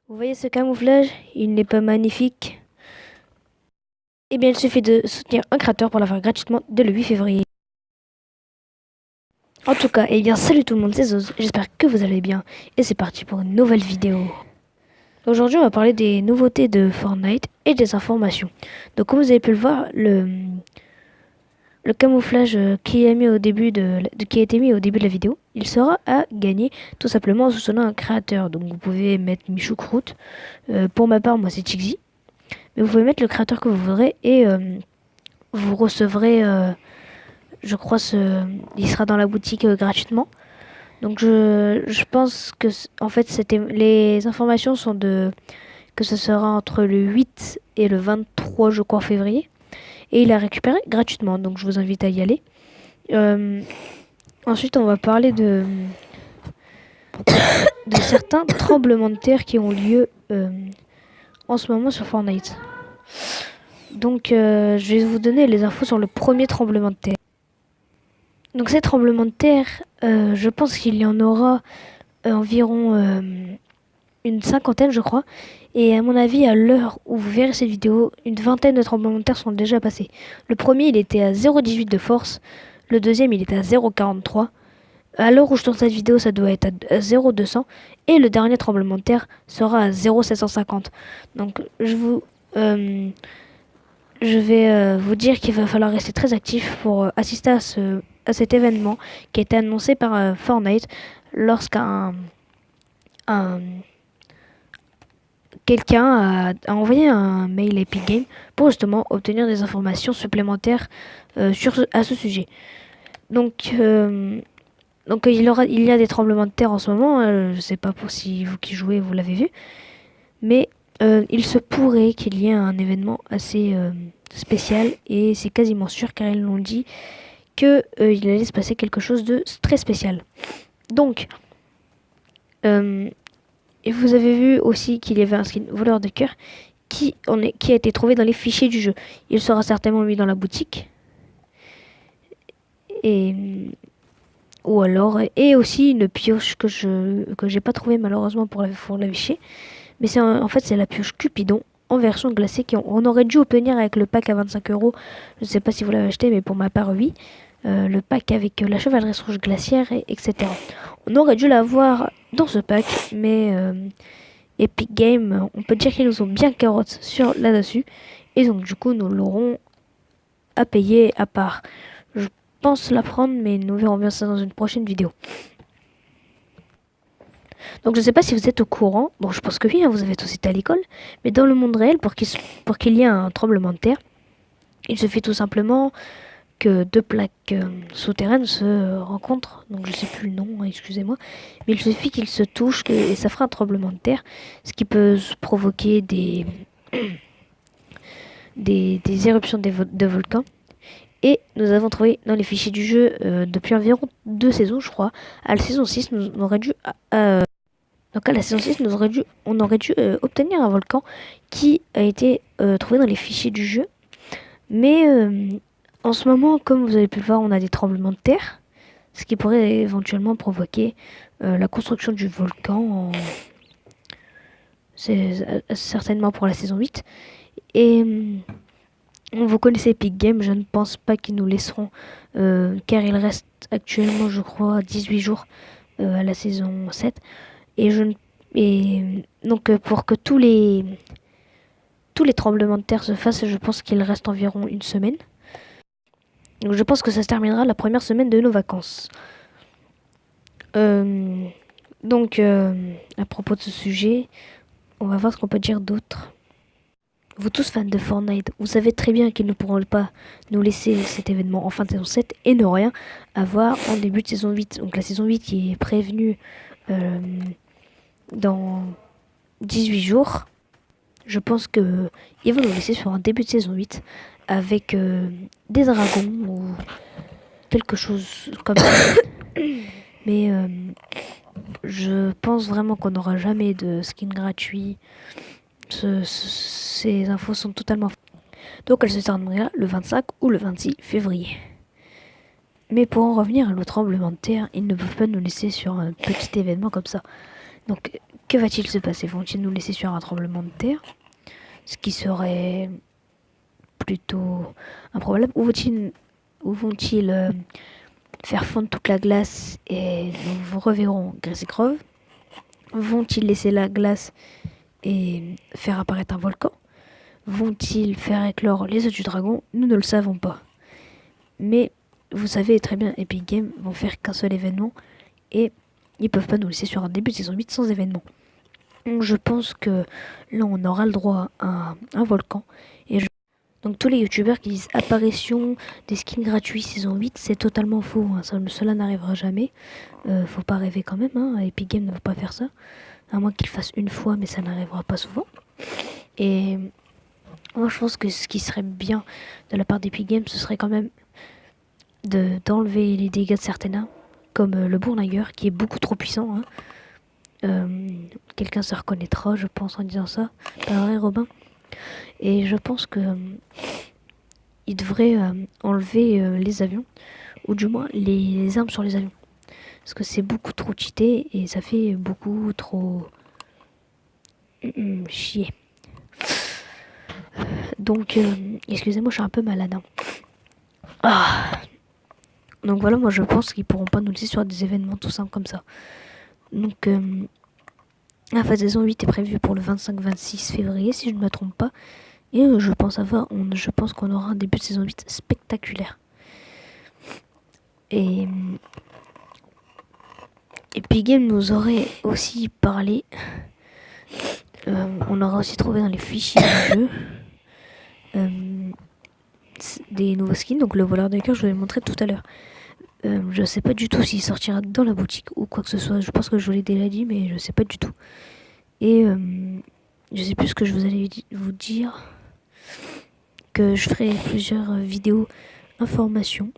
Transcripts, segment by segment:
Vous voyez ce camouflage? Il n'est pas magnifique? Eh bien, il suffit de soutenir un créateur pour l'avoir gratuitement dès le 8 février. En tout cas, eh bien, salut tout le monde, c'est Zoz. J'espère que vous allez bien. Et c'est parti pour une nouvelle vidéo. Aujourd'hui, on va parler des nouveautés de Fortnite et des informations. Donc, comme vous avez pu le voir, le camouflage qui a été mis au début de la vidéo, il sera à gagner tout simplement en soutenant un créateur. Donc, vous pouvez mettre Michoucroute. Pour ma part, moi, c'est Chixi. Mais vous pouvez mettre le créateur que vous voudrez et vous recevrez, je crois, il sera dans la boutique gratuitement. Donc je pense que en fait les informations sont que ce sera entre le 8 et le 23 je crois février et il est récupéré gratuitement. Donc je vous invite à y aller. Ensuite on va parler de certains tremblements de terre qui ont lieu en ce moment sur Fortnite. Donc je vais vous donner les infos sur le premier tremblement de terre. Donc ces tremblements de terre, je pense qu'il y en aura environ une cinquantaine je crois. Et à mon avis, à l'heure où vous verrez cette vidéo, une vingtaine de tremblements de terre sont déjà passés. Le premier, il était à 0,18 de force. Le deuxième, il était à 0,43. À l'heure où je tourne cette vidéo, ça doit être à 0,200. Et le dernier tremblement de terre sera à 0,750. Donc je vais vous dire qu'il va falloir rester très actif pour assister à cet événement qui a été annoncé par Fortnite lorsqu'un quelqu'un a envoyé un mail à Epic Games pour justement obtenir des informations supplémentaires à ce sujet. Donc il y a des tremblements de terre en ce moment. Je ne sais pas pour si vous qui jouez vous l'avez vu, mais il se pourrait qu'il y ait un événement assez spécial et c'est quasiment sûr car ils l'ont dit qu'il allait se passer quelque chose de très spécial. Donc et vous avez vu aussi qu'il y avait un skin voleur de cœur qui a été trouvé dans les fichiers du jeu. Il sera certainement mis dans la boutique. Et aussi une pioche que j'ai pas trouvé malheureusement pour l'afficher. Mais en fait c'est la pioche Cupidon en version glacée on aurait dû obtenir avec le pack à 25 euros. Je ne sais pas si vous l'avez acheté, mais pour ma part oui. Le pack avec la chevalerie rouge glaciaire, etc. On aurait dû l'avoir dans ce pack, mais Epic Games, on peut dire qu'ils nous ont bien carotte là-dessus. Et donc du coup, nous l'aurons à payer à part. Je pense la prendre, mais nous verrons bien ça dans une prochaine vidéo. Donc je ne sais pas si vous êtes au courant, bon je pense que oui, hein, vous avez tous été à l'école, mais dans le monde réel, pour qu'il y ait un tremblement de terre, il suffit tout simplement que deux plaques souterraines se rencontrent, donc je sais plus le nom, excusez-moi, mais il suffit qu'ils se touchent et ça fera un tremblement de terre, ce qui peut provoquer des éruptions de volcans. Et nous avons trouvé dans les fichiers du jeu depuis environ 2 saisons, je crois. À la saison 6, on aurait dû obtenir un volcan qui a été trouvé dans les fichiers du jeu. Mais en ce moment, comme vous avez pu le voir, on a des tremblements de terre, ce qui pourrait éventuellement provoquer la construction du volcan. C'est certainement pour la saison 8. Et vous connaissez Epic Games, je ne pense pas qu'ils nous laisseront, car il reste actuellement, je crois, 18 jours à la saison 7. Donc pour que tous les tremblements de terre se fassent, je pense qu'il reste environ une semaine. Donc je pense que ça se terminera la première semaine de nos vacances. À propos de ce sujet, on va voir ce qu'on peut dire d'autre. Vous tous fans de Fortnite, vous savez très bien qu'ils ne pourront pas nous laisser cet événement en fin de saison 7 et ne rien avoir en début de saison 8. Donc la saison 8 qui est prévenue dans 18 jours. Je pense qu'ils vont nous laisser sur un début de saison 8 avec des dragons ou quelque chose comme ça. Mais je pense vraiment qu'on n'aura jamais de skin gratuit. Ces infos sont totalement... Donc elle se terminera le 25 ou le 26 février. Mais pour en revenir à le tremblement de terre, ils ne peuvent pas nous laisser sur un petit événement comme ça. Donc que va-t-il se passer? Vont-ils nous laisser sur un tremblement de terre? Ce qui serait plutôt improbable. Ou vont-ils faire fondre toute la glace et nous reverrons Gracie Grove? Vont-ils laisser la glace et faire apparaître un volcan? Vont-ils faire éclore les œufs du dragon? Nous ne le savons pas. Mais vous savez très bien, Epic Games vont faire qu'un seul événement et ils peuvent pas nous laisser sur un début de saison 8 sans événement. Donc je pense que là on aura le droit à un volcan. Donc tous les youtubeurs qui disent apparition des skins gratuits saison 8, c'est totalement faux. Hein. Cela n'arrivera jamais. Faut pas rêver quand même. Hein. Epic Games ne veut pas faire ça. À moins qu'il fasse une fois, mais ça n'arrivera pas souvent. Et moi je pense que ce qui serait bien de la part d'Epic Games, ce serait quand même d'enlever les dégâts de certaines armes, comme le Bournager, qui est beaucoup trop puissant. Hein. Quelqu'un se reconnaîtra, je pense, en disant ça. Pas vrai, Robin? Et je pense que il devrait enlever les avions, ou du moins les armes sur les avions. Parce que c'est beaucoup trop cheaté et ça fait beaucoup trop chier. Donc, excusez-moi, je suis un peu malade. Hein. Ah. Donc voilà, moi je pense qu'ils pourront pas nous laisser sur des événements tout simples comme ça. Donc, la phase saison 8 est prévue pour le 25-26 février, si je ne me trompe pas. Et je pense qu'on aura un début de saison 8 spectaculaire. Et Epic Games nous aurait aussi parlé. On aura aussi trouvé dans les fichiers du jeu des nouveaux skins. Donc le voleur de cœur, je vous l'ai montré tout à l'heure. Je sais pas du tout s'il sortira dans la boutique ou quoi que ce soit. Je pense que je vous l'ai déjà dit, mais je sais pas du tout. Et je sais plus ce que je vous allais vous dire. Que je ferai plusieurs vidéos informations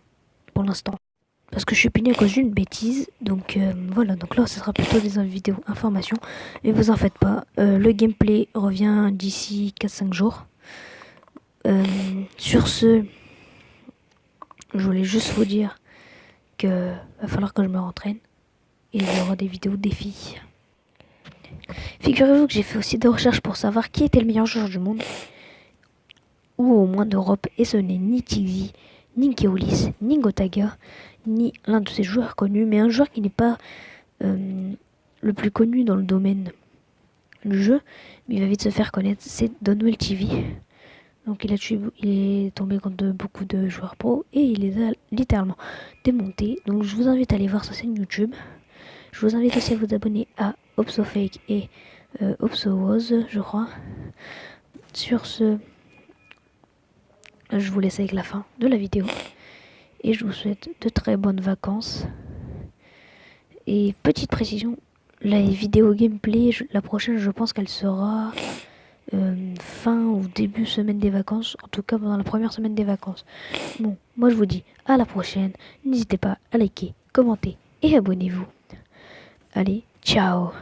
pour l'instant. Parce que je suis puni à cause d'une bêtise. Donc voilà, donc là ce sera plutôt des vidéos informations. Mais vous en faites pas. Le gameplay revient d'ici 4-5 jours. Sur ce, je voulais juste vous dire que va falloir que je me rentraîne. Et il y aura des vidéos défis. Figurez-vous que j'ai fait aussi des recherches pour savoir qui était le meilleur joueur du monde. Ou au moins d'Europe. Et ce n'est ni Tixi, ni Keolis, ni Gotaga, ni l'un de ces joueurs connus. Mais un joueur qui n'est pas le plus connu dans le domaine du jeu. Mais il va vite se faire connaître. C'est Donwell TV. Donc il est tombé contre beaucoup de joueurs pro. Et il les a littéralement démontés. Donc je vous invite à aller voir sa chaîne YouTube. Je vous invite aussi à vous abonner à OpsoFake et OpsoWoz, je crois. Sur ce, je vous laisse avec la fin de la vidéo. Et je vous souhaite de très bonnes vacances. Et petite précision, la vidéo gameplay, la prochaine, je pense qu'elle sera fin ou début semaine des vacances. En tout cas, pendant la première semaine des vacances. Bon, moi je vous dis à la prochaine. N'hésitez pas à liker, commenter et abonnez-vous. Allez, ciao!